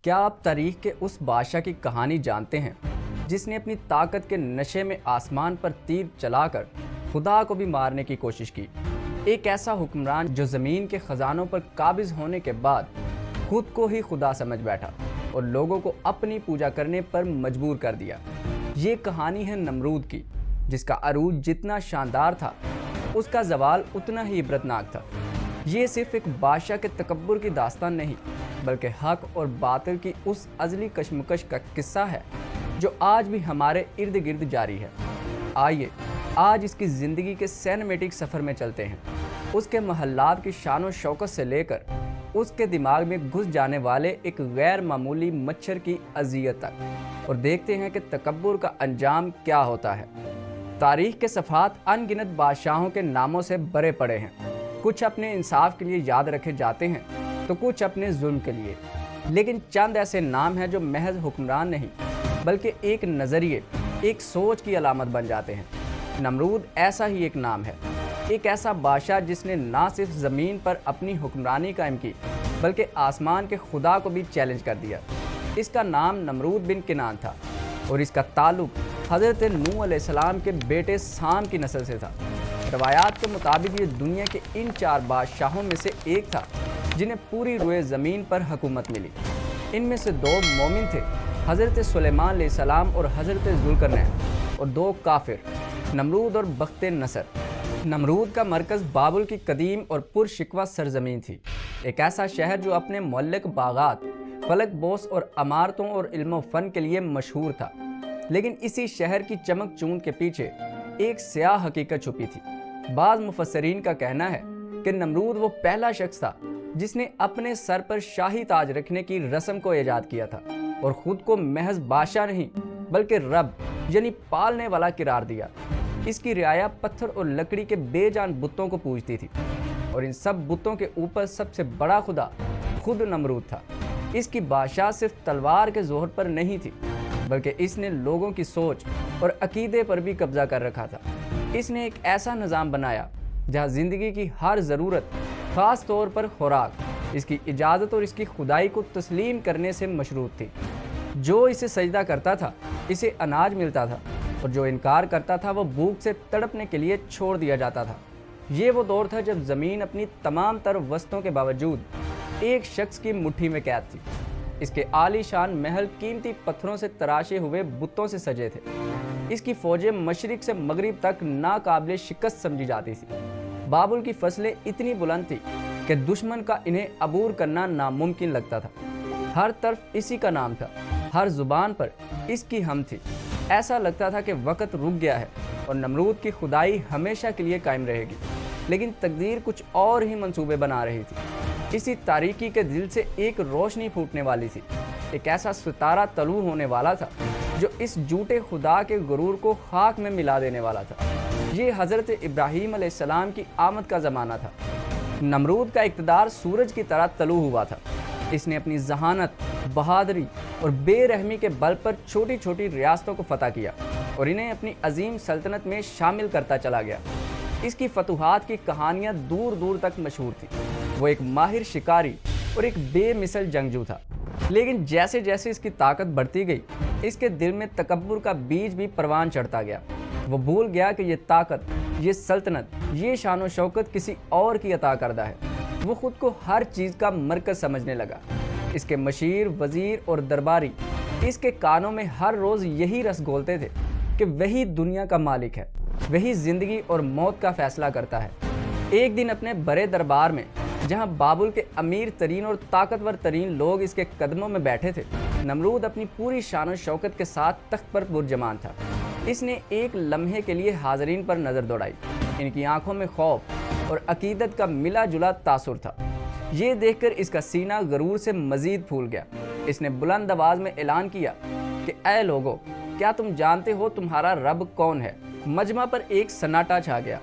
کیا آپ تاریخ کے اس بادشاہ کی کہانی جانتے ہیں جس نے اپنی طاقت کے نشے میں آسمان پر تیر چلا کر خدا کو بھی مارنے کی کوشش کی؟ ایک ایسا حکمران جو زمین کے خزانوں پر قابض ہونے کے بعد خود کو ہی خدا سمجھ بیٹھا اور لوگوں کو اپنی پوجا کرنے پر مجبور کر دیا۔ یہ کہانی ہے نمرود کی، جس کا عروج جتنا شاندار تھا اس کا زوال اتنا ہی عبرتناک تھا۔ یہ صرف ایک بادشاہ کے تکبر کی داستان نہیں، بلکہ حق اور باطل کی اس ازلی کشمکش کا قصہ ہے جو آج بھی ہمارے ارد گرد جاری ہے۔ آئیے آج اس کی زندگی کے سینمیٹک سفر میں چلتے ہیں، اس کے محلات کی شان و شوکت سے لے کر اس کے دماغ میں گھس جانے والے ایک غیر معمولی مچھر کی اذیت تک، اور دیکھتے ہیں کہ تکبر کا انجام کیا ہوتا ہے۔ تاریخ کے صفحات ان گنت بادشاہوں کے ناموں سے بھرے پڑے ہیں، کچھ اپنے انصاف کے لیے یاد رکھے جاتے ہیں تو کچھ اپنے ظلم کے لیے، لیکن چند ایسے نام ہیں جو محض حکمران نہیں بلکہ ایک نظریے، ایک سوچ کی علامت بن جاتے ہیں۔ نمرود ایسا ہی ایک نام ہے، ایک ایسا بادشاہ جس نے نہ صرف زمین پر اپنی حکمرانی قائم کی بلکہ آسمان کے خدا کو بھی چیلنج کر دیا۔ اس کا نام نمرود بن کنعان تھا اور اس کا تعلق حضرت نوح علیہ السلام کے بیٹے سام کی نسل سے تھا۔ روایات کے مطابق یہ دنیا کے ان 4 بادشاہوں میں سے ایک تھا جنہیں پوری روئے زمین پر حکومت ملی۔ ان میں سے 2 مومن تھے، حضرت سلیمان علیہ السلام اور حضرت ذوالقرنین، اور 2 کافر، نمرود اور بخت نصر۔ نمرود کا مرکز بابل کی قدیم اور پرشکوہ سرزمین تھی، ایک ایسا شہر جو اپنے معلق باغات، فلک بوس اور عمارتوں اور علم و فن کے لیے مشہور تھا۔ لیکن اسی شہر کی چمک چوند کے پیچھے ایک سیاہ حقیقت چھپی تھی۔ بعض مفسرین کا کہنا ہے کہ نمرود وہ پہلا شخص تھا جس نے اپنے سر پر شاہی تاج رکھنے کی رسم کو ایجاد کیا تھا اور خود کو محض بادشاہ نہیں بلکہ رب یعنی پالنے والا قرار دیا۔ اس کی رعایا پتھر اور لکڑی کے بے جان بتوں کو پوجتی تھی، اور ان سب بتوں کے اوپر سب سے بڑا خدا خود نمرود تھا۔ اس کی بادشاہ صرف تلوار کے زور پر نہیں تھی بلکہ اس نے لوگوں کی سوچ اور عقیدے پر بھی قبضہ کر رکھا تھا۔ اس نے ایک ایسا نظام بنایا جہاں زندگی کی ہر ضرورت، خاص طور پر خوراک، اس کی اجازت اور اس کی خدائی کو تسلیم کرنے سے مشروط تھی۔ جو اسے سجدہ کرتا تھا اسے اناج ملتا تھا، اور جو انکار کرتا تھا وہ بھوک سے تڑپنے کے لیے چھوڑ دیا جاتا تھا۔ یہ وہ دور تھا جب زمین اپنی تمام تر وسطوں کے باوجود ایک شخص کی مٹھی میں قید تھی۔ اس کے عالی شان محل قیمتی پتھروں سے تراشے ہوئے بتوں سے سجے تھے۔ اس کی فوجیں مشرق سے مغرب تک ناقابل شکست سمجھی جاتی تھی۔ بابل کی فصلیں اتنی بلند تھی کہ دشمن کا انہیں عبور کرنا ناممکن لگتا تھا۔ ہر طرف اسی کا نام تھا، ہر زبان پر اس کی حمد تھی۔ ایسا لگتا تھا کہ وقت رک گیا ہے اور نمرود کی خدائی ہمیشہ کے لیے قائم رہے گی، لیکن تقدیر کچھ اور ہی منصوبے بنا رہی تھی۔ اسی تاریکی کے دل سے ایک روشنی پھوٹنے والی تھی، ایک ایسا ستارہ طلوع ہونے والا تھا جو اس جھوٹے خدا کے غرور کو خاک میں ملا دینے والا تھا۔ یہ حضرت ابراہیم علیہ السلام کی آمد کا زمانہ تھا۔ نمرود کا اقتدار سورج کی طرح طلوع ہوا تھا۔ اس نے اپنی ذہانت، بہادری اور بے رحمی کے بل پر چھوٹی چھوٹی ریاستوں کو فتح کیا اور انہیں اپنی عظیم سلطنت میں شامل کرتا چلا گیا۔ اس کی فتوحات کی کہانیاں دور دور تک مشہور تھیں۔ وہ ایک ماہر شکاری اور ایک بے مثل جنگجو تھا، لیکن جیسے جیسے اس کی طاقت بڑھتی گئی اس کے دل میں تکبر کا بیج بھی پروان چڑھتا گیا۔ وہ بھول گیا کہ یہ طاقت، یہ سلطنت، یہ شان و شوکت کسی اور کی عطا کردہ ہے۔ وہ خود کو ہر چیز کا مرکز سمجھنے لگا۔ اس کے مشیر، وزیر اور درباری اس کے کانوں میں ہر روز یہی رس گھولتے تھے کہ وہی دنیا کا مالک ہے، وہی زندگی اور موت کا فیصلہ کرتا ہے۔ ایک دن اپنے بڑے دربار میں، جہاں بابل کے امیر ترین اور طاقتور ترین لوگ اس کے قدموں میں بیٹھے تھے، نمرود اپنی پوری شان و شوکت کے ساتھ تخت پر پرجمان تھا۔ اس نے ایک لمحے کے لیے حاضرین پر نظر دوڑائی۔ ان کی آنکھوں میں خوف اور عقیدت کا ملا جلا تاثر تھا۔ یہ دیکھ کر اس کا سینہ غرور سے مزید پھول گیا۔ اس نے بلند آواز میں اعلان کیا کہ اے لوگو، کیا تم جانتے ہو تمہارا رب کون ہے؟ مجمع پر ایک سناٹا چھا گیا۔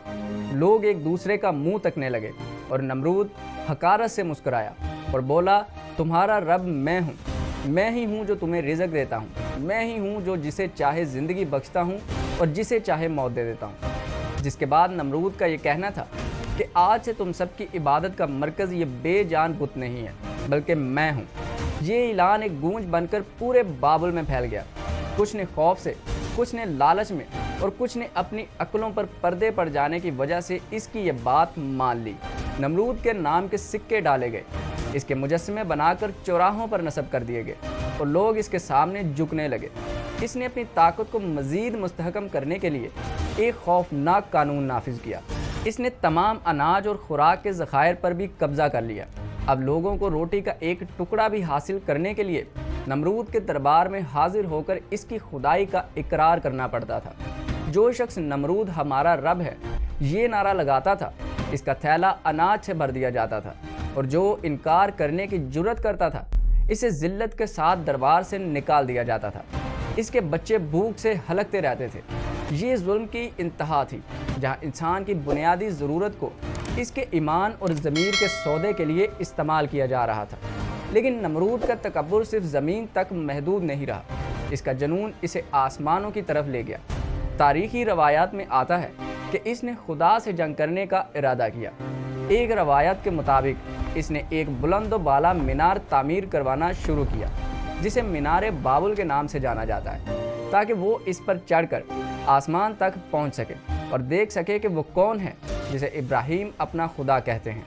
لوگ ایک دوسرے کا منہ تکنے لگے اور نمرود حقارت سے مسکرایا اور بولا، تمہارا رب میں ہوں، میں ہی ہوں جو تمہیں رزق دیتا ہوں، میں ہی ہوں جو جسے چاہے زندگی بخشتا ہوں اور جسے چاہے موت دے دیتا ہوں۔ جس کے بعد نمرود کا یہ کہنا تھا کہ آج سے تم سب کی عبادت کا مرکز یہ بے جان بت نہیں ہے بلکہ میں ہوں۔ یہ اعلان ایک گونج بن کر پورے بابل میں پھیل گیا۔ کچھ نے خوف سے، کچھ نے لالچ میں اور کچھ نے اپنی عقلوں پر پردے پڑ جانے کی وجہ سے اس کی یہ بات مان لی۔ نمرود کے نام کے سکے ڈالے گئے، اس کے مجسمے بنا کر چوراہوں پر نصب کر دیے گئے اور لوگ اس کے سامنے جھکنے لگے۔ اس نے اپنی طاقت کو مزید مستحکم کرنے کے لیے ایک خوفناک قانون نافذ کیا۔ اس نے تمام اناج اور خوراک کے ذخائر پر بھی قبضہ کر لیا۔ اب لوگوں کو روٹی کا ایک ٹکڑا بھی حاصل کرنے کے لیے نمرود کے دربار میں حاضر ہو کر اس کی خدائی کا اقرار کرنا پڑتا تھا۔ جو شخص نمرود ہمارا رب ہے یہ نعرہ لگاتا تھا، اس کا تھیلا اناج سے بھر دیا جاتا تھا، اور جو انکار کرنے کی جرت کرتا تھا اسے ذلت کے ساتھ دربار سے نکال دیا جاتا تھا۔ اس کے بچے بھوک سے ہلکتے رہتے تھے۔ یہ ظلم کی انتہا تھی، جہاں انسان کی بنیادی ضرورت کو اس کے ایمان اور ضمیر کے سودے کے لیے استعمال کیا جا رہا تھا۔ لیکن نمرود کا تکبر صرف زمین تک محدود نہیں رہا، اس کا جنون اسے آسمانوں کی طرف لے گیا۔ تاریخی روایات میں آتا ہے کہ اس نے خدا سے جنگ کرنے کا ارادہ کیا۔ ایک روایت کے مطابق اس نے ایک بلند و بالا مینار تعمیر کروانا شروع کیا، جسے مینار بابل کے نام سے جانا جاتا ہے، تاکہ وہ اس پر چڑھ کر آسمان تک پہنچ سکے اور دیکھ سکے کہ وہ کون ہے جسے ابراہیم اپنا خدا کہتے ہیں۔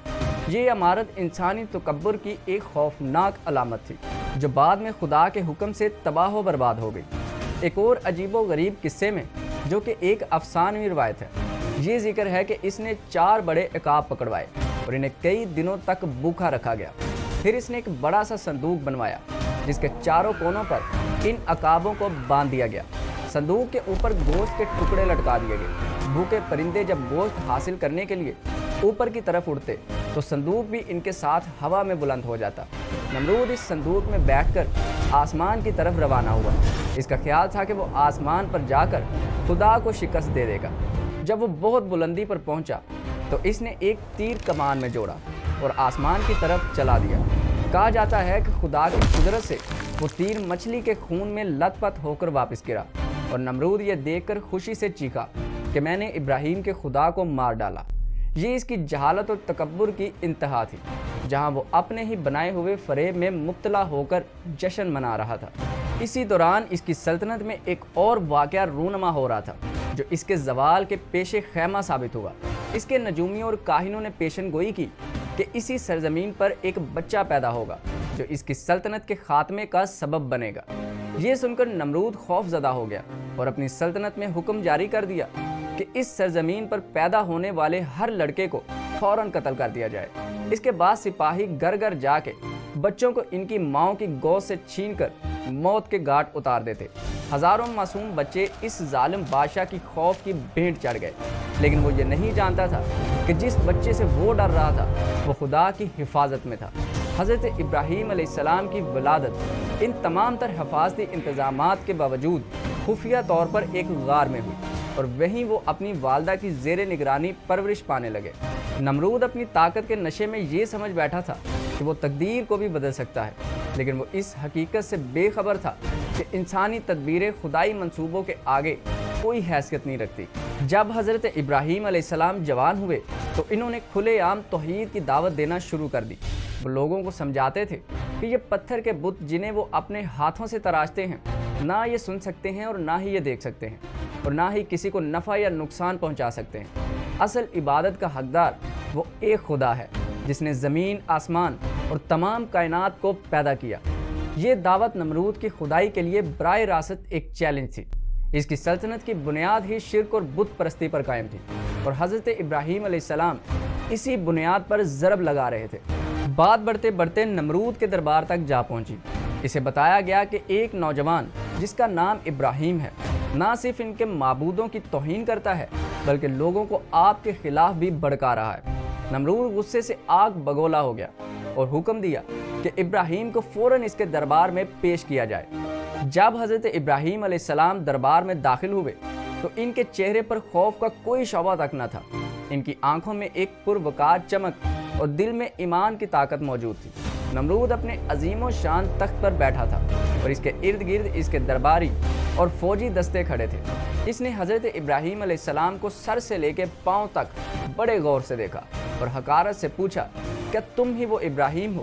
یہ عمارت انسانی تکبر کی ایک خوفناک علامت تھی، جو بعد میں خدا کے حکم سے تباہ و برباد ہو گئی۔ ایک اور عجیب و غریب قصے میں، جو کہ ایک افسانوی روایت ہے، یہ ذکر ہے کہ اس نے 4 بڑے عقاب پکڑوائے اور انہیں کئی دنوں تک بھوکا رکھا گیا۔ پھر اس نے ایک بڑا سا صندوق بنوایا جس کے چاروں کونوں پر ان عقابوں کو باندھ دیا گیا۔ صندوق کے اوپر گوشت کے ٹکڑے لٹکا دیے گئے۔ بھوکے پرندے جب گوشت حاصل کرنے کے لیے اوپر کی طرف اڑتے تو صندوق بھی ان کے ساتھ ہوا میں بلند ہو جاتا۔ نمرود اس صندوق میں بیٹھ کر آسمان کی طرف روانہ ہوا۔ اس کا خیال تھا کہ وہ آسمان پر جا کر خدا کو شکست دے دے گا۔ جب وہ بہت بلندی پر پہنچا تو اس نے ایک تیر کمان میں جوڑا اور آسمان کی طرف چلا دیا۔ کہا جاتا ہے کہ خدا کی قدرت سے وہ تیر مچھلی کے خون میں لت پت ہو کر واپس گرا، اور نمرود یہ دیکھ کر خوشی سے چیخا کہ میں نے ابراہیم کے خدا کو مار ڈالا۔ یہ اس کی جہالت اور تکبر کی انتہا تھی، جہاں وہ اپنے ہی بنائے ہوئے فریب میں مبتلا ہو کر جشن منا رہا تھا۔ اسی دوران اس کی سلطنت میں ایک اور واقعہ رونما ہو رہا تھا، جو اس کے زوال کے پیش خیمہ ثابت ہوا۔ اس کے نجومیوں اور کاہنوں نے پیشن گوئی کی کہ اسی سرزمین پر ایک بچہ پیدا ہوگا جو اس کی سلطنت کے خاتمے کا سبب بنے گا۔ یہ سن کر نمرود خوف زدہ ہو گیا اور اپنی سلطنت میں حکم جاری کر دیا کہ اس سرزمین پر پیدا ہونے والے ہر لڑکے کو فوراً قتل کر دیا جائے۔ اس کے بعد سپاہی گھر گھر جا کے بچوں کو ان کی ماؤں کی گود سے چھین کر موت کے گھاٹ اتار دیتے۔ ہزاروں معصوم بچے اس ظالم بادشاہ کی خوف کی بھینٹ چڑھ گئے، لیکن وہ یہ نہیں جانتا تھا کہ جس بچے سے وہ ڈر رہا تھا وہ خدا کی حفاظت میں تھا۔ حضرت ابراہیم علیہ السلام کی ولادت ان تمام تر حفاظتی انتظامات کے باوجود خفیہ طور پر ایک غار میں ہوئی، اور وہیں وہ اپنی والدہ کی زیر نگرانی پرورش پانے لگے۔ نمرود اپنی طاقت کے نشے میں یہ سمجھ بیٹھا تھا کہ وہ تقدیر کو بھی بدل سکتا ہے، لیکن وہ اس حقیقت سے بے خبر تھا کہ انسانی تدبیریں خدائی منصوبوں کے آگے کوئی حیثیت نہیں رکھتی۔ جب حضرت ابراہیم علیہ السلام جوان ہوئے تو انہوں نے کھلے عام توحید کی دعوت دینا شروع کر دی۔ وہ لوگوں کو سمجھاتے تھے کہ یہ پتھر کے بت جنہیں وہ اپنے ہاتھوں سے تراشتے ہیں، نہ یہ سن سکتے ہیں اور نہ ہی یہ دیکھ سکتے ہیں، اور نہ ہی کسی کو نفع یا نقصان پہنچا سکتے ہیں۔ اصل عبادت کا حقدار وہ ایک خدا ہے جس نے زمین، آسمان اور تمام کائنات کو پیدا کیا۔ یہ دعوت نمرود کی خدائی کے لیے براہ راست ایک چیلنج تھی۔ اس کی سلطنت کی بنیاد ہی شرک اور بت پرستی پر قائم تھی، اور حضرت ابراہیم علیہ السلام اسی بنیاد پر ضرب لگا رہے تھے۔ بات بڑھتے بڑھتے نمرود کے دربار تک جا پہنچی۔ اسے بتایا گیا کہ ایک نوجوان جس کا نام ابراہیم ہے نہ صرف ان کے معبودوں کی توہین کرتا ہے بلکہ لوگوں کو آپ کے خلاف بھی بھڑکا رہا ہے۔ نمرود غصے سے آگ بگولا ہو گیا اور حکم دیا کہ ابراہیم کو فوراً اس کے دربار میں پیش کیا جائے۔ جب حضرت ابراہیم علیہ السلام دربار میں داخل ہوئے تو ان کے چہرے پر خوف کا کوئی شعبہ تک نہ تھا۔ ان کی آنکھوں میں ایک پروقار چمک اور دل میں ایمان کی طاقت موجود تھی۔ نمرود اپنے عظیم و شان تخت پر بیٹھا تھا اور اس کے ارد گرد اس کے درباری اور فوجی دستے کھڑے تھے۔ اس نے حضرت ابراہیم علیہ السلام کو سر سے لے کے پاؤں تک بڑے غور سے دیکھا اور حقارت سے پوچھا، کیا تم ہی وہ ابراہیم ہو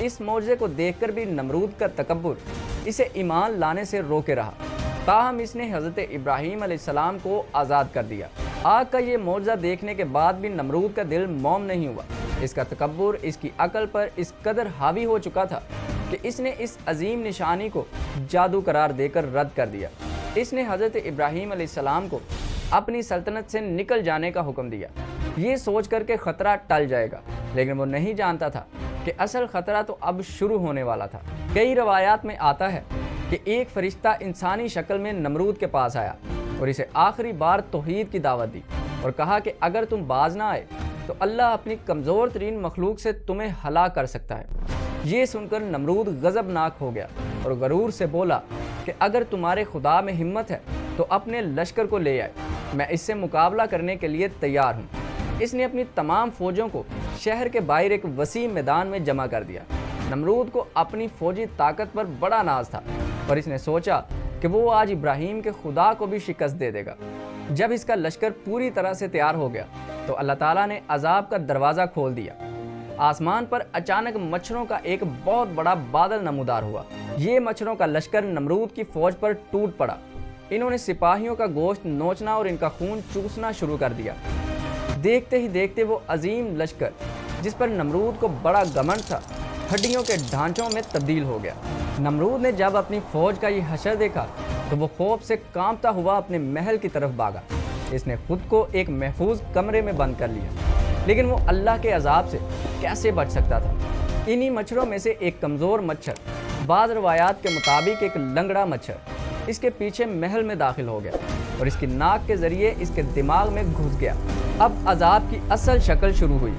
اس معجزے کو دیکھ کر بھی نمرود کا تکبر اسے ایمان لانے سے روکے رہا، تاہم اس نے حضرت ابراہیم علیہ السلام کو آزاد کر دیا۔ آگ کا یہ معجزہ دیکھنے کے بعد بھی نمرود کا دل موم نہیں ہوا۔ اس کا تکبر اس کی عقل پر اس قدر حاوی ہو چکا تھا کہ اس نے اس عظیم نشانی کو جادو قرار دے کر رد کر دیا۔ اس نے حضرت ابراہیم علیہ السلام کو اپنی سلطنت سے نکل جانے کا حکم دیا، یہ سوچ کر کہ خطرہ ٹل جائے گا، لیکن وہ نہیں جانتا تھا کہ اصل خطرہ تو اب شروع ہونے والا تھا۔ کئی روایات میں آتا ہے کہ ایک فرشتہ انسانی شکل میں نمرود کے پاس آیا اور اسے آخری بار توحید کی دعوت دی اور کہا کہ اگر تم باز نہ آئے تو اللہ اپنی کمزور ترین مخلوق سے تمہیں ہلاک کر سکتا ہے۔ یہ سن کر نمرود غضبناک ہو گیا اور غرور سے بولا کہ اگر تمہارے خدا میں ہمت ہے تو اپنے لشکر کو لے آئے، میں اس سے مقابلہ کرنے کے لیے تیار ہوں۔ اس نے اپنی تمام فوجوں کو شہر کے باہر ایک وسیع میدان میں جمع کر دیا۔ نمرود کو اپنی فوجی طاقت پر بڑا ناز تھا اور اس نے سوچا کہ وہ آج ابراہیم کے خدا کو بھی شکست دے دے گا۔ جب اس کا لشکر پوری طرح سے تیار ہو گیا تو اللہ تعالیٰ نے عذاب کا دروازہ کھول دیا۔ آسمان پر اچانک مچھروں کا ایک بہت بڑا بادل نمودار ہوا۔ یہ مچھروں کا لشکر نمرود کی فوج پر ٹوٹ پڑا۔ انہوں نے سپاہیوں کا گوشت نوچنا اور ان کا خون چوسنا شروع کر دیا۔ دیکھتے ہی دیکھتے وہ عظیم لشکر جس پر نمرود کو بڑا گھمنڈ تھا، ہڈیوں کے ڈھانچوں میں تبدیل ہو گیا۔ نمرود نے جب اپنی فوج کا یہ حشر دیکھا تو وہ خوف سے کانپتا ہوا اپنے محل کی طرف بھاگا۔ اس نے خود کو ایک محفوظ کمرے میں بند کر لیا، لیکن وہ اللہ کے عذاب سے کیسے بچ سکتا تھا؟ انہی مچھروں میں سے ایک کمزور مچھر، بعض روایات کے مطابق ایک لنگڑا مچھر، اس کے پیچھے محل میں داخل ہو گیا اور اس کی ناک کے ذریعے اس کے دماغ میں گھس گیا۔ اب عذاب کی اصل شکل شروع ہوئی۔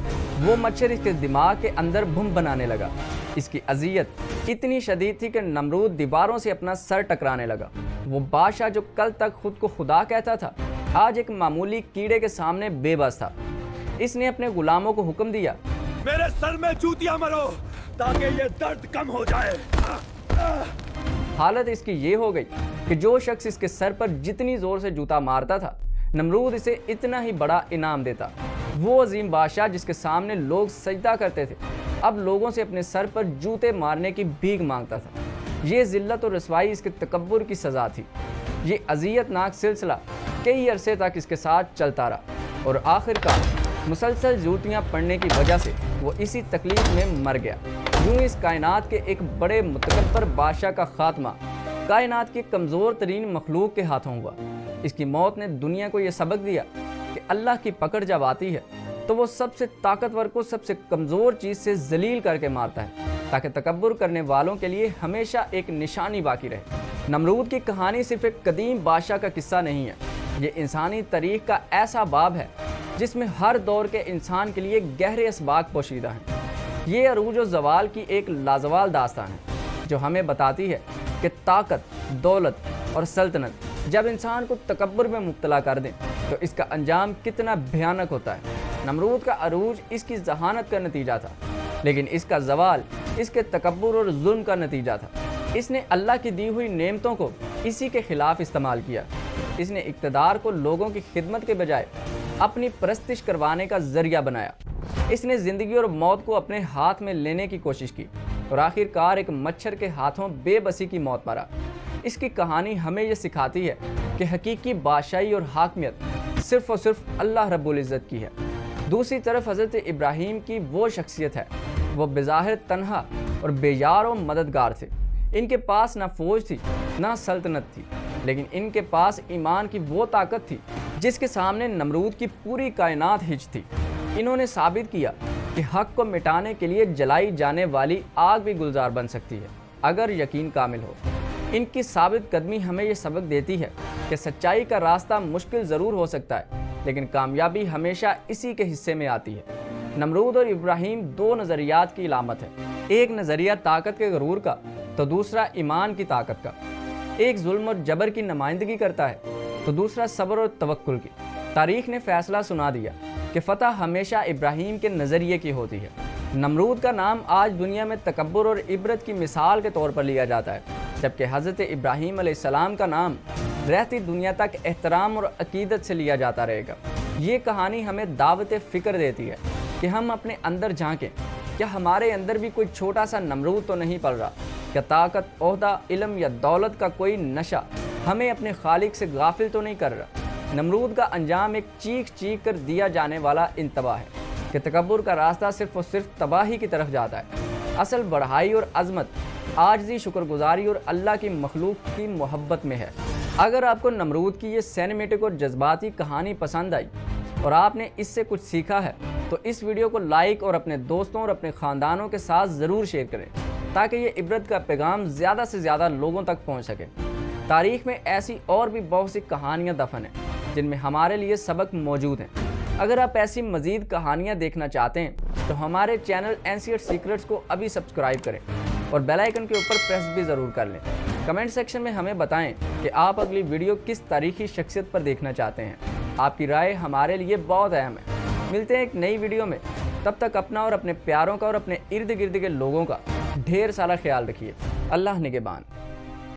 وہ مچھر اس کے دماغ کے اندر بم بنانے لگا۔ اس کی اذیت اتنی شدید تھی کہ نمرود دیواروں سے اپنا سر ٹکرانے لگا۔ وہ بادشاہ جو کل تک خود کو خدا کہتا تھا، آج ایک معمولی کیڑے کے سامنے بے بس تھا۔ اس نے اپنے غلاموں کو حکم دیا، میرے سر میں جوتیاں مرو تاکہ یہ درد کم ہو جائے۔ حالت اس کی یہ ہو گئی کہ جو شخص اس کے سر پر جتنی زور سے جوتا مارتا تھا، نمرود اسے اتنا ہی بڑا انعام دیتا۔ وہ عظیم بادشاہ جس کے سامنے لوگ سجدہ کرتے تھے، اب لوگوں سے اپنے سر پر جوتے مارنے کی بھیک مانگتا تھا۔ یہ ذلت اور رسوائی اس کے تکبر کی سزا تھی۔ یہ اذیت ناک سلسلہ کئی عرصے تک اس کے ساتھ چلتا رہا اور آخر کار مسلسل جوتیاں پڑنے کی وجہ سے وہ اسی تکلیف میں مر گیا۔ یوں اس کائنات کے ایک بڑے متکبر بادشاہ کا خاتمہ کائنات کی کمزور ترین مخلوق کے ہاتھوں ہوا۔ اس کی موت نے دنیا کو یہ سبق دیا کہ اللہ کی پکڑ جب آتی ہے تو وہ سب سے طاقتور کو سب سے کمزور چیز سے ذلیل کر کے مارتا ہے، تاکہ تکبر کرنے والوں کے لیے ہمیشہ ایک نشانی باقی رہے۔ نمرود کی کہانی صرف ایک قدیم بادشاہ کا قصہ نہیں ہے، یہ انسانی تاریخ کا ایسا باب ہے جس میں ہر دور کے انسان کے لیے گہرے اسباق پوشیدہ ہیں۔ یہ عروج و زوال کی ایک لازوال داستان ہے جو ہمیں بتاتی ہے کہ طاقت، دولت اور سلطنت جب انسان کو تکبر میں مبتلا کر دیں تو اس کا انجام کتنا بھیانک ہوتا ہے۔ نمرود کا عروج اس کی ذہانت کا نتیجہ تھا، لیکن اس کا زوال اس کے تکبر اور ظلم کا نتیجہ تھا۔ اس نے اللہ کی دی ہوئی نعمتوں کو اسی کے خلاف استعمال کیا۔ اس نے اقتدار کو لوگوں کی خدمت کے بجائے اپنی پرستش کروانے کا ذریعہ بنایا۔ اس نے زندگی اور موت کو اپنے ہاتھ میں لینے کی کوشش کی اور آخر کار ایک مچھر کے ہاتھوں بے بسی کی موت مرا۔ اس کی کہانی ہمیں یہ سکھاتی ہے کہ حقیقی بادشاہی اور حاکمیت صرف اور صرف اللہ رب العزت کی ہے۔ دوسری طرف حضرت ابراہیم کی وہ شخصیت ہے، وہ بظاہر تنہا اور بے یار و مددگار تھے۔ ان کے پاس نہ فوج تھی نہ سلطنت تھی، لیکن ان کے پاس ایمان کی وہ طاقت تھی جس کے سامنے نمرود کی پوری کائنات ہچ تھی۔ انہوں نے ثابت کیا کہ حق کو مٹانے کے لیے جلائی جانے والی آگ بھی گلزار بن سکتی ہے اگر یقین کامل ہو۔ ان کی ثابت قدمی ہمیں یہ سبق دیتی ہے کہ سچائی کا راستہ مشکل ضرور ہو سکتا ہے، لیکن کامیابی ہمیشہ اسی کے حصے میں آتی ہے۔ نمرود اور ابراہیم دو نظریات کی علامت ہے، ایک نظریہ طاقت کے غرور کا تو دوسرا ایمان کی طاقت کا۔ ایک ظلم اور جبر کی نمائندگی کرتا ہے تو دوسرا صبر اور توکل کی۔ تاریخ نے فیصلہ سنا دیا کہ فتح ہمیشہ ابراہیم کے نظریے کی ہوتی ہے۔ نمرود کا نام آج دنیا میں تکبر اور عبرت کی مثال کے طور پر لیا جاتا ہے، جبکہ حضرت ابراہیم علیہ السلام کا نام رہتی دنیا تک احترام اور عقیدت سے لیا جاتا رہے گا۔ یہ کہانی ہمیں دعوت فکر دیتی ہے کہ ہم اپنے اندر جھانکیں کیا ہمارے اندر بھی کوئی چھوٹا سا نمرود تو نہیں پل رہا؟ کیا طاقت، عہدہ، علم یا دولت کا کوئی نشہ ہمیں اپنے خالق سے غافل تو نہیں کر رہا؟ نمرود کا انجام ایک چیخ چیخ کر دیا جانے والا انتباہ ہے کہ تکبر کا راستہ صرف و صرف تباہی کی طرف جاتا ہے۔ اصل بڑھائی اور عظمت عاجزی، شکر گزاری اور اللہ کی مخلوق کی محبت میں ہے۔ اگر آپ کو نمرود کی یہ سینیمیٹک اور جذباتی کہانی پسند آئی اور آپ نے اس سے کچھ سیکھا ہے تو اس ویڈیو کو لائک اور اپنے دوستوں اور اپنے خاندانوں کے ساتھ ضرور شیئر کریں تاکہ یہ عبرت کا پیغام زیادہ سے زیادہ لوگوں تک پہنچ سکے۔ تاریخ میں ایسی اور بھی بہت سی کہانیاں دفن ہیں جن میں ہمارے لیے سبق موجود ہیں۔ اگر آپ ایسی مزید کہانیاں دیکھنا چاہتے ہیں تو ہمارے چینل اینسیئر سیکرٹس کو ابھی سبسکرائب کریں اور بیل آئیکن کے اوپر پریس بھی ضرور کر لیں۔ کمنٹ سیکشن میں ہمیں بتائیں کہ آپ اگلی ویڈیو کس تاریخی شخصیت پر دیکھنا چاہتے ہیں۔ آپ کی رائے ہمارے لیے بہت اہم ہے۔ ملتے ہیں ایک نئی ویڈیو میں، تب تک اپنا اور اپنے پیاروں کا اور اپنے ارد گرد کے لوگوں کا ڈھیر سارا خیال رکھیے۔ اللہ نگہبان۔